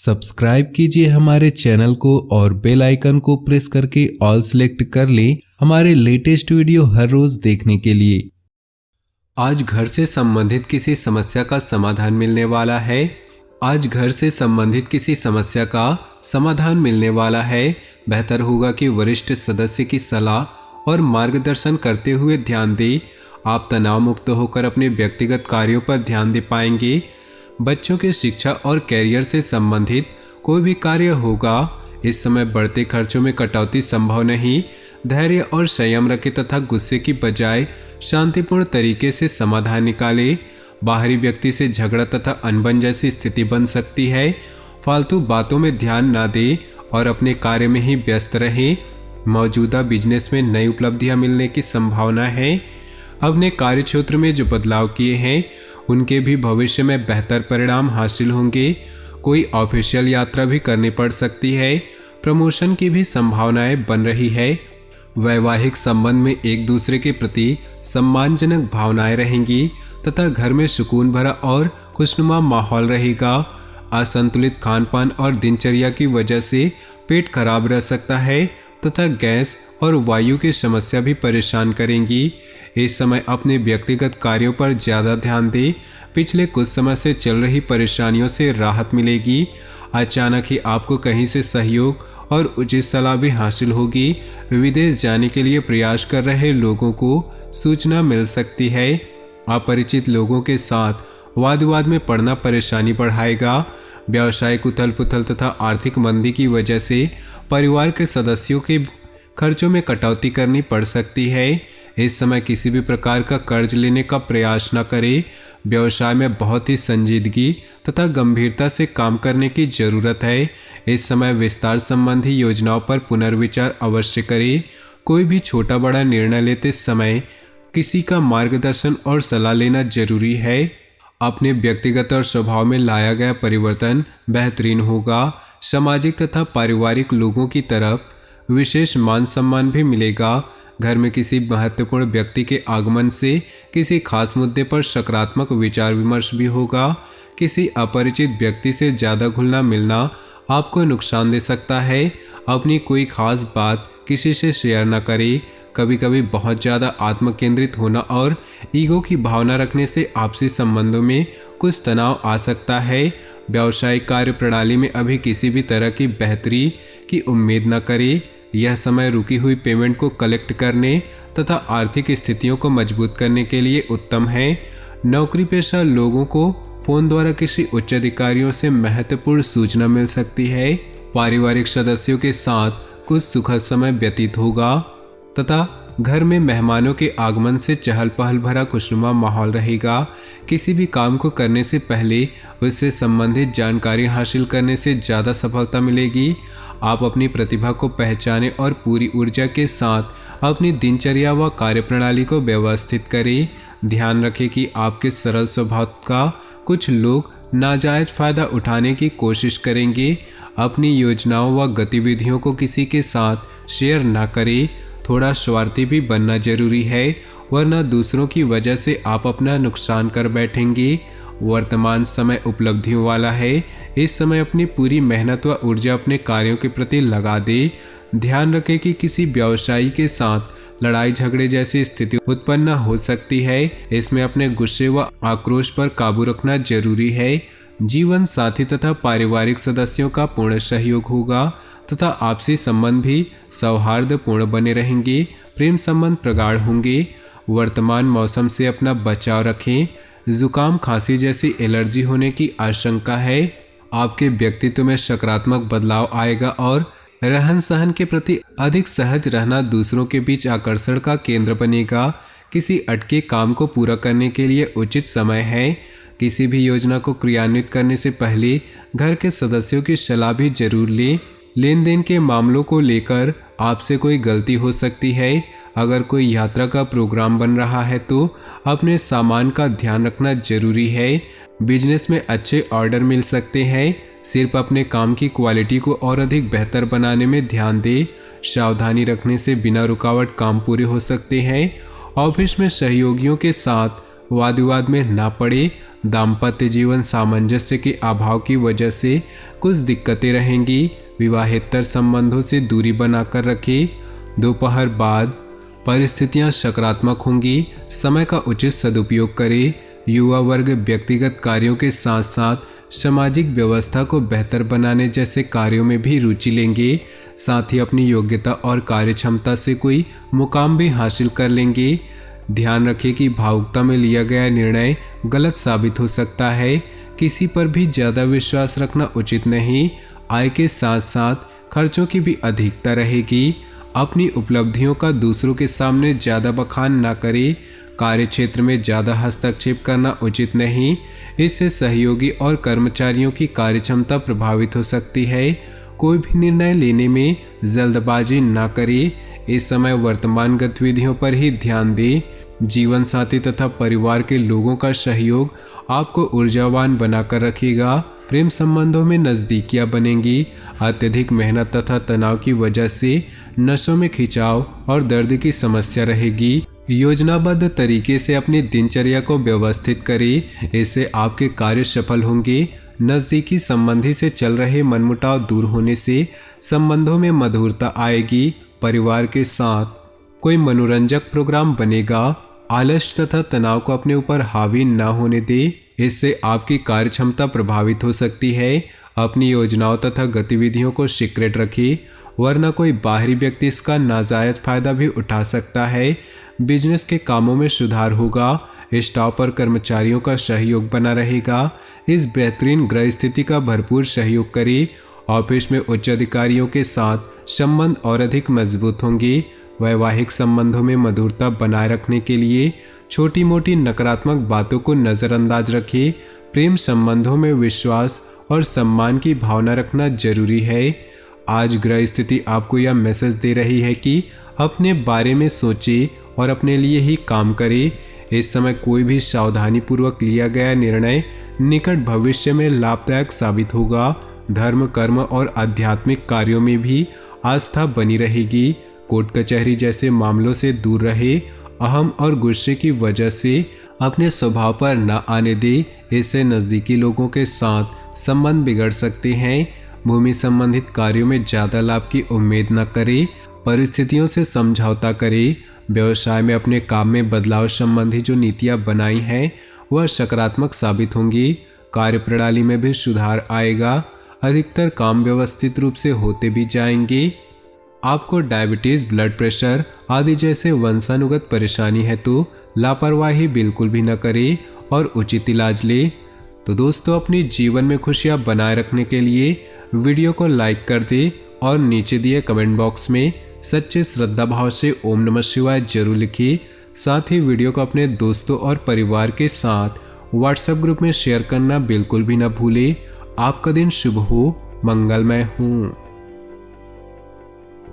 Subscribe कीजिए हमारे channel को और बेल आइकन को प्रेस करके ऑल सेलेक्ट कर लें हमारे लेटेस्ट वीडियो हर रोज देखने के लिए। आज घर से संबंधित किसी समस्या का समाधान मिलने वाला है। बेहतर होगा कि वरिष्ठ सदस्य की सलाह और मार्गदर्शन करते हुए ध्यान दें। आप तनाव मुक्त होकर अपने व्यक्तिगत कार्यों पर ध्यान दे पाएंगे। बच्चों के शिक्षा और कैरियर से संबंधित कोई भी कार्य होगा। इस समय बढ़ते खर्चों में कटौती संभव नहीं। धैर्य और संयम रखें तथा गुस्से की बजाय शांतिपूर्ण तरीके से समाधान निकालें। बाहरी व्यक्ति से झगड़ा तथा अनबन जैसी स्थिति बन सकती है। फालतू बातों में ध्यान न दें और अपने कार्य में ही व्यस्त रहें। मौजूदा बिजनेस में नई उपलब्धियां मिलने की संभावना है। अपने कार्य क्षेत्र में जो बदलाव किए हैं उनके भी भविष्य में बेहतर परिणाम हासिल होंगे। कोई ऑफिशियल यात्रा भी करनी पड़ सकती है। प्रमोशन की भी संभावनाएं बन रही है। वैवाहिक संबंध में एक दूसरे के प्रति सम्मानजनक भावनाएं रहेंगी तथा घर में सुकून भरा और खुशनुमा माहौल रहेगा। असंतुलित खानपान और दिनचर्या की वजह से पेट खराब रह सकता है तथा गैस और वायु की समस्या भी परेशान करेंगी। इस समय अपने व्यक्तिगत कार्यों पर ज़्यादा ध्यान दें। पिछले कुछ समय से चल रही परेशानियों से राहत मिलेगी। अचानक ही आपको कहीं से सहयोग और उचित सलाह भी हासिल होगी। विदेश जाने के लिए प्रयास कर रहे लोगों को सूचना मिल सकती है। अपरिचित लोगों के साथ वाद विवाद में पड़ना परेशानी बढ़ाएगा। व्यावसायिक उथल पुथल तथा आर्थिक मंदी की वजह से परिवार के सदस्यों के खर्चों में कटौती करनी पड़ सकती है। इस समय किसी भी प्रकार का कर्ज लेने का प्रयास न करें। व्यवसाय में बहुत ही संजीदगी तथा गंभीरता से काम करने की जरूरत है। इस समय विस्तार संबंधी योजनाओं पर पुनर्विचार अवश्य करें। कोई भी छोटा बड़ा निर्णय लेते समय किसी का मार्गदर्शन और सलाह लेना जरूरी है। अपने व्यक्तिगत और स्वभाव में लाया गया परिवर्तन बेहतरीन होगा। सामाजिक तथा पारिवारिक लोगों की तरफ विशेष मान सम्मान भी मिलेगा। घर में किसी महत्वपूर्ण व्यक्ति के आगमन से किसी खास मुद्दे पर सकारात्मक विचार विमर्श भी होगा। किसी अपरिचित व्यक्ति से ज़्यादा घुलना मिलना आपको नुकसान दे सकता है। अपनी कोई खास बात किसी से शेयर न करें। कभी कभी बहुत ज़्यादा आत्मकेंद्रित होना और ईगो की भावना रखने से आपसी संबंधों में कुछ तनाव आ सकता है। व्यावसायिक कार्य प्रणाली में अभी किसी भी तरह की बेहतरी की उम्मीद न करें। यह समय रुकी हुई पेमेंट को कलेक्ट करने तथा आर्थिक स्थितियों को मजबूत करने के लिए उत्तम है। नौकरी पेशा लोगों को फोन द्वारा किसी उच्च अधिकारियों से महत्वपूर्ण सूचना मिल सकती है। पारिवारिक सदस्यों के साथ कुछ सुखद समय व्यतीत होगा तथा घर में मेहमानों के आगमन से चहल पहल भरा खुशनुमा माहौल रहेगा। किसी भी काम को करने से पहले उससे संबंधित जानकारी हासिल करने से ज़्यादा सफलता मिलेगी। आप अपनी प्रतिभा को पहचानें और पूरी ऊर्जा के साथ अपनी दिनचर्या व कार्यप्रणाली को व्यवस्थित करें। ध्यान रखें कि आपके सरल स्वभाव का कुछ लोग नाजायज फायदा उठाने की कोशिश करेंगे। अपनी योजनाओं व गतिविधियों को किसी के साथ शेयर न करें। थोड़ा स्वार्थी भी बनना जरूरी है, वरना दूसरों की वजह से आप अपना नुकसान कर बैठेंगे। वर्तमान समय उपलब्धियों वाला है। इस समय अपनी पूरी मेहनत व ऊर्जा अपने कार्यों के प्रति लगा दे। ध्यान रखें कि किसी व्यवसायी के साथ लड़ाई झगड़े जैसी स्थिति उत्पन्न हो सकती है। इसमें अपने गुस्से व आक्रोश पर काबू रखना जरूरी है। जीवन साथी तथा पारिवारिक सदस्यों का पूर्ण सहयोग होगा तथा आपसी संबंध भी सौहार्दपूर्ण बने रहेंगे। प्रेम संबंध प्रगाढ़ होंगे। वर्तमान मौसम से अपना बचाव रखें। जुकाम खांसी जैसी एलर्जी होने की आशंका है। आपके व्यक्तित्व में सकारात्मक बदलाव आएगा और रहन सहन के प्रति अधिक सहज रहना दूसरों के बीच आकर्षण का केंद्र बनेगा। किसी अटके काम को पूरा करने के लिए उचित समय है। किसी भी योजना को क्रियान्वित करने से पहले घर के सदस्यों की सलाह भी जरूर लें। लेन देन के मामलों को लेकर आपसे कोई गलती हो सकती है। अगर कोई यात्रा का प्रोग्राम बन रहा है तो अपने सामान का ध्यान रखना जरूरी है। बिजनेस में अच्छे ऑर्डर मिल सकते हैं। सिर्फ अपने काम की क्वालिटी को और अधिक बेहतर बनाने में ध्यान दें। सावधानी रखने से बिना रुकावट काम पूरे हो सकते हैं। ऑफिस में सहयोगियों के साथ वाद विवाद में ना पड़े। दाम्पत्य जीवन सामंजस्य के अभाव की वजह से कुछ दिक्कतें रहेंगी। विवाहेतर संबंधों से दूरी बनाकर रखें। दोपहर बाद परिस्थितियां सकारात्मक होंगी। समय का उचित सदुपयोग करें। युवा वर्ग व्यक्तिगत कार्यों के साथ साथ सामाजिक व्यवस्था को बेहतर बनाने जैसे कार्यों में भी रुचि लेंगे। साथ ही अपनी योग्यता और कार्यक्षमता से कोई मुकाम भी हासिल कर लेंगे। ध्यान रखें कि भावुकता में लिया गया निर्णय गलत साबित हो सकता है। किसी पर भी ज़्यादा विश्वास रखना उचित नहीं। आय के साथ साथ खर्चों की भी अधिकता रहेगी। अपनी उपलब्धियों का दूसरों के सामने ज़्यादा बखान ना करें। कार्य क्षेत्र में ज़्यादा हस्तक्षेप करना उचित नहीं। इससे सहयोगी और कर्मचारियों की कार्यक्षमता प्रभावित हो सकती है। कोई भी निर्णय लेने में जल्दबाजी ना करें। इस समय वर्तमान गतिविधियों पर ही ध्यान दें। जीवन साथी तथा परिवार के लोगों का सहयोग आपको ऊर्जावान बनाकर रखेगा। प्रेम संबंधों में नज़दीकियां बनेंगी। अत्यधिक मेहनत तथा तनाव की वजह से नसों में खिंचाव और दर्द की समस्या रहेगी। योजनाबद्ध तरीके से अपनी दिनचर्या को व्यवस्थित करें। इससे आपके कार्य सफल होंगे। नज़दीकी संबंधी से चल रहे मनमुटाव दूर होने से संबंधों में मधुरता आएगी। परिवार के साथ कोई मनोरंजक प्रोग्राम बनेगा। आलस्य तथा तनाव को अपने ऊपर हावी न होने दे। इससे आपकी कार्यक्षमता प्रभावित हो सकती है। अपनी योजनाओं तथा गतिविधियों को सीक्रेट रखिए, वरना कोई बाहरी व्यक्ति इसका नाजायज फायदा भी उठा सकता है। बिजनेस के कामों में सुधार होगा। स्टाफ और कर्मचारियों का सहयोग बना रहेगा। इस बेहतरीन ग्रह स्थिति का भरपूर सहयोग करें। ऑफिस में उच्च अधिकारियों के साथ संबंध और अधिक मजबूत होंगे। वैवाहिक संबंधों में मधुरता बनाए रखने के लिए छोटी मोटी नकारात्मक बातों को नज़रअंदाज रखें। प्रेम संबंधों में विश्वास और सम्मान की भावना रखना जरूरी है। आज ग्रह स्थिति आपको यह मैसेज दे रही है कि अपने बारे में सोचें और अपने लिए ही काम करें। इस समय कोई भी सावधानी पूर्वक लिया गया निर्णय निकट भविष्य में लाभदायक साबित होगा। धर्म, कर्म और आध्यात्मिक कार्यों में भी आस्था बनी रहेगी। कोर्ट कचहरी जैसे मामलों से दूर रहे। अहम और गुस्से की वजह से अपने स्वभाव पर न आने दे। इससे नज़दीकी लोगों के साथ संबंध बिगड़ सकते हैं। भूमि संबंधित कार्यों में ज़्यादा लाभ की उम्मीद न करें। परिस्थितियों से समझौता करें। व्यवसाय में अपने काम में बदलाव संबंधी जो नीतियाँ बनाई हैं वह सकारात्मक साबित होंगी। कार्य प्रणाली में भी सुधार आएगा। अधिकतर काम व्यवस्थित रूप से होते भी जाएंगे। आपको डायबिटीज़, ब्लड प्रेशर आदि जैसे वंशानुगत परेशानी है तो लापरवाही बिल्कुल भी न करें और उचित इलाज ले। तो दोस्तों, अपने जीवन में खुशियाँ बनाए रखने के लिए वीडियो को लाइक कर दे और नीचे दिए कमेंट बॉक्स में सच्चे श्रद्धा भाव से ओम नमः शिवाय जरूर लिखिए। साथ ही वीडियो को अपने दोस्तों और परिवार के साथ व्हाट्सएप ग्रुप में शेयर करना बिल्कुल भी न भूलें। आपका दिन शुभ हो, मंगलमय हो।